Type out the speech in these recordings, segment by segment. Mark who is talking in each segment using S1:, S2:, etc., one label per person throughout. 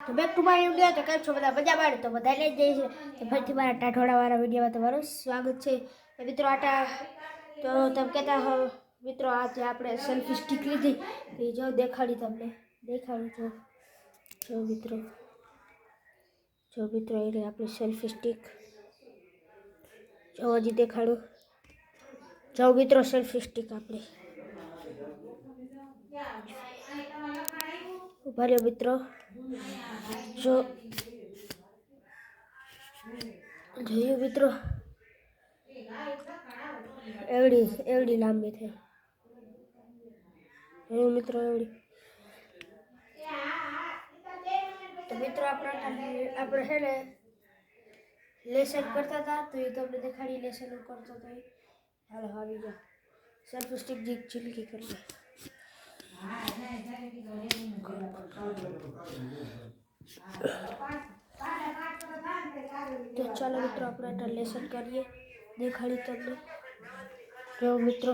S1: તો back to my video. તો કેમ છો બધા મજામાં? તો બધાને જઈ છે તો ફરીથી મારા ટાઢોળાવાળા વિડીયોમાં તમારું સ્વાગત છે. તો મિત્રો તો તમે કહેતા હો મિત્રો આજે આપણે સેલ્ફી સ્ટિક લીધી તો જો દેખાડું જો મિત્રો એટલે આપણી સેલ્ફી સ્ટિક જો હજી દેખાડું. જો મિત્રો સેલ્ફી સ્ટિક આપણી ઉભા રહ્યો મિત્રો. જો જોયું મિત્રો એવડી લાંબી થઈ જોયું મિત્રો એવડી. તો મિત્રો આપણે છે ને લેસન કરતા હતા તો એ તમને દેખાડી લેસન કરતો હતો. હાલો આવી જાઓ સેલ્ફી સ્ટિક ઝીલકી કરી લે. તો ચાલો મિત્રો આપણે લેસન કરીએ. દેખાડી તમને જો મિત્રો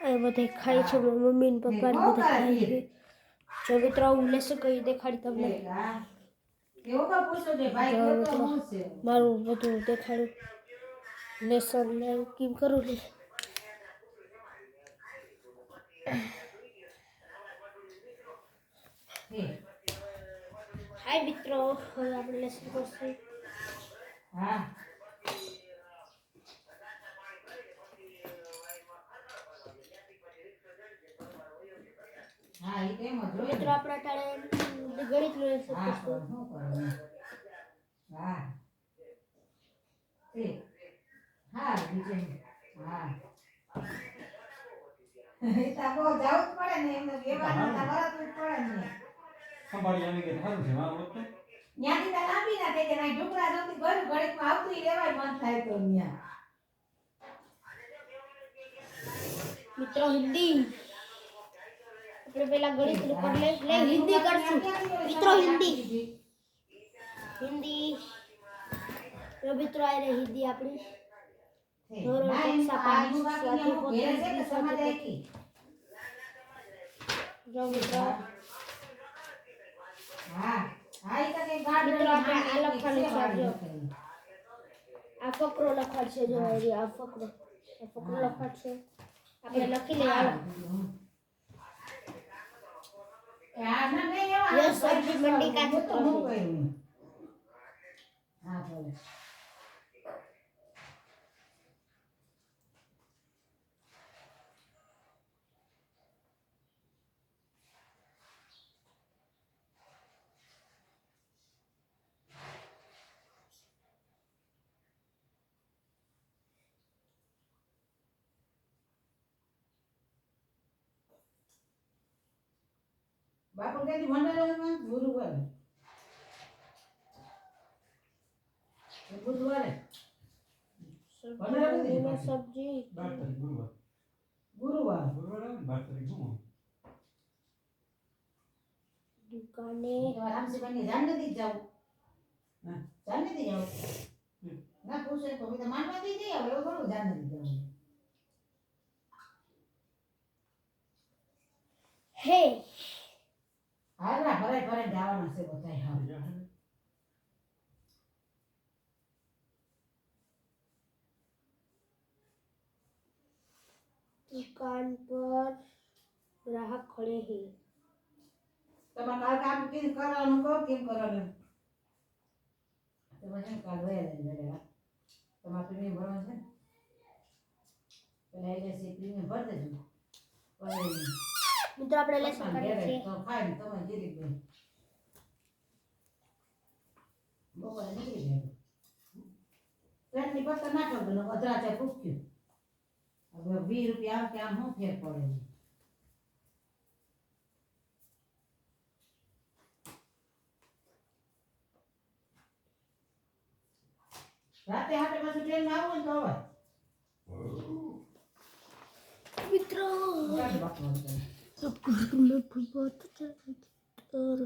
S1: એ બધે ખાય છે મમ્મી ને પપ્પા ને બધા ખાય છે. જો મિત્રો હું લેસન કરી દેખાડી તમને. મારું બધું દેખાડું લેસન ને કેમ કરું ને. હાય મિત્રો હવે આપણે લેસન કરશું. મિત્રો આપણા ટાળે ગણિત નું લેસન કરશું. મિત્રો હિન્દી આપણે પેલા ગણિત નું કરી લે હિન્દી કરશું મિત્રો. હિન્દી તો મિત્રો આ રે હિન્દી આપણી ધોરણ કક્ષા 5 સ્વાધ્યાય જો મિત્રો મિત્રો આપણે આ લખવાનું છે. આ ફકરો લખાડશે જો આ ફકરો લખાડશે આપણે લખી લઈએ. હાલો ये सब्जी मंडी का चित्र है. हाँ बोलो. बापू कहती मंडल में गुरुवार में सब्जी गुरुवार दुकाने हमसे बनी जान नहीं जाओ ना पूछे तो मैं मानवा दी नहीं अब वो जान नहीं जाओ. हे हारा भरे जावाना से बताए. हाँ दुकान पर ग्राहक खड़े हैं. तब काम किन करવાનું કો કેમ કરવાનું તમે જેમ કાલ વેલા તમારે પ્રીમિયમ ભરવાનું છે પેલા એટલે સી પ્રીમિયમ ભર દેજો. મિત્રો આપણે લેસન કરીએ છીએ તો ખાઈ તમે જીરી દે બપોરે નીકળી જાય ટ્રેનની પત્તા નાખો દો અધરા ચા પૂછ્યું હવે 20 રૂપિયા આમ કે આમ હું ફેર પડે. રાતે હાટે પાછું ટ્રેન માં આવું તો હવે મિત્રો सबको मैं बहुत और